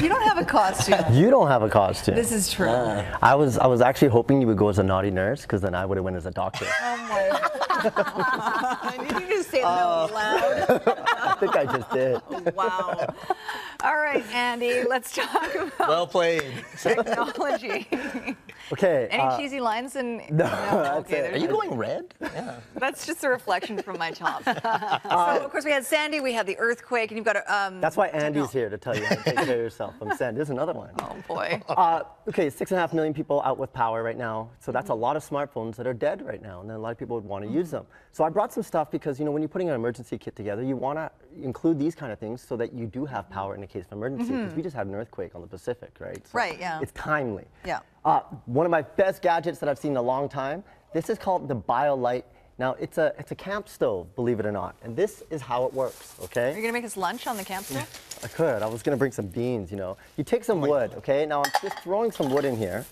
You don't have a costume. You don't have a costume. This is true. I was actually hoping you would go as a naughty nurse, because then I would have went as a doctor. Oh my. Did you just say that out loud? I think I just did. Wow. All right, Andy, let's talk about Well played. technology. Okay. Any cheesy lines? And No, that's okay, it. there's Are you going red? Yeah. That's just a reflection from my top. So, of course, we had Sandy, we had the earthquake, and you've got a. That's why Andy's here to tell you how to take care of yourself. I'm saying there's another one. Oh boy. Okay, 6.5 million people out with power right now. So that's a lot of smartphones that are dead right now, and then a lot of people would want to use them. So I brought some stuff because, you know, when you're putting an emergency kit together, you want to include these kind of things so that you do have power in the case of emergency. Because we just had an earthquake on the Pacific, right? So Right, yeah. It's timely. Yeah. One of my best gadgets that I've seen in a long time. This is called the BioLite. Now it's a camp stove, believe it or not, and this is how it works. Okay. Are you gonna make us lunch on the camp stove? I could. I was gonna bring some beans. You know, you take some wood. Okay. Now I'm just throwing some wood in here.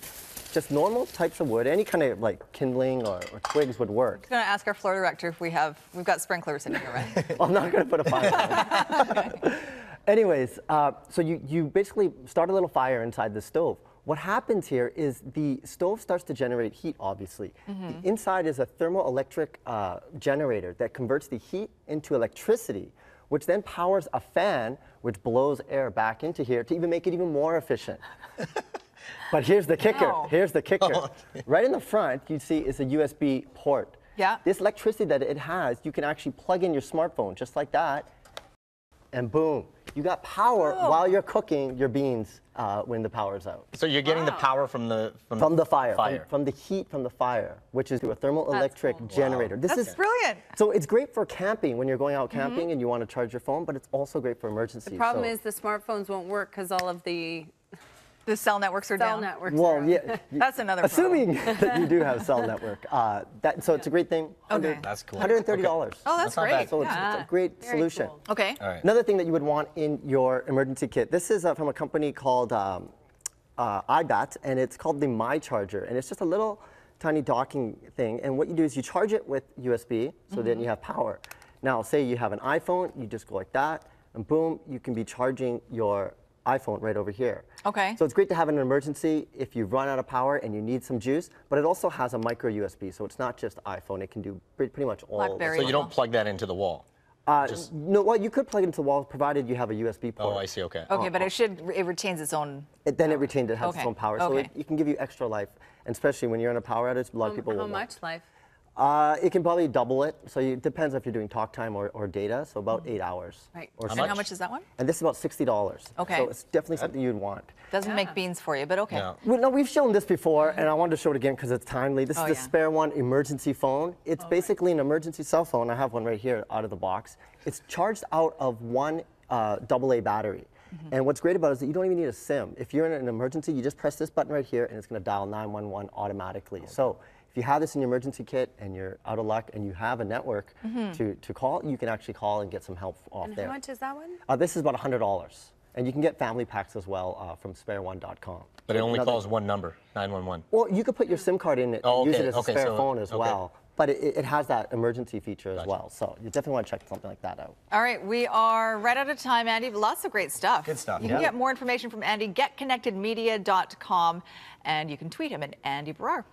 Just normal types of wood. Any kind of like kindling or twigs would work. I'm gonna ask our floor director if we've got sprinklers in here, right? I'm not gonna put a fire on. Anyways, so you basically start a little fire inside the stove. What happens here is the stove starts to generate heat, obviously. The inside is a thermoelectric generator that converts the heat into electricity, which then powers a fan, which blows air back into here to even make it even more efficient. But here's the kicker. Wow. Here's the kicker. Right in the front, you see is a USB port. Yeah. This electricity that it has, you can actually plug in your smartphone just like that, and boom, you got power while you're cooking your beans when the power's out. So you're getting the power from the fire. From the heat from the fire, which is through a thermoelectric generator. Wow. This That's is brilliant. So it's great for camping when you're going out camping and you want to charge your phone, but it's also great for emergencies. The problem is the smartphones won't work because all of the cell networks are cell down. networks well, are yeah. That's another Assuming that you do have cell network, so it's a great thing. Okay. That's cool. $130. Oh, that's not great. bad. So it's a great Very solution. cool. Okay. All right. Another thing that you would want in your emergency kit, this is from a company called iBat, and it's called the MyCharger, and it's just a little tiny docking thing, and what you do is you charge it with USB, so then you have power. Now, say you have an iPhone, you just go like that, and boom, you can be charging your iPhone right over here. Okay. So it's great to have in an emergency if you've run out of power and you need some juice, but it also has a micro USB, so it's not just iPhone, it can do pretty much all. BlackBerry. So you don't plug that into the wall. No, well, you could plug it into the wall provided you have a USB port. Oh, I see. Okay. Okay, but it retains its own. Then it retains, it has Okay. its own power, so Okay. it can give you extra life, and especially when you're in a power outage, a lot of people will How much life? It can probably double it, so it depends if you're doing talk time or data, so about 8 hours. Right. Or And so. how much is that one? And this is about $60. Okay. So it's definitely something you'd want. Doesn't make beans for you, but okay. No. Well, no, we've shown this before, and I wanted to show it again because it's timely. This is the yeah. Spare One emergency phone. It's basically an emergency cell phone. I have one right here out of the box. It's charged out of one AA battery. And what's great about it is that you don't even need a SIM. If you're in an emergency, you just press this button right here, and it's going to dial 911 automatically. So if you have this in your emergency kit and you're out of luck and you have a network to call, you can actually call and get some help off And there. how much is that one? This is about $100. And you can get family packs as well from spareone.com. But it only Another- calls one number, 911. Well, you could put your SIM card in it Oh, and use okay, it as a okay, spare so- phone as okay. well. But it has that emergency feature as Gotcha. well. So you definitely want to check something like that out. All right, we are right out of time, Andy. Lots of great stuff. Good stuff, You can yeah. get more information from Andy, getconnectedmedia.com, and you can tweet him at Andy Barrar.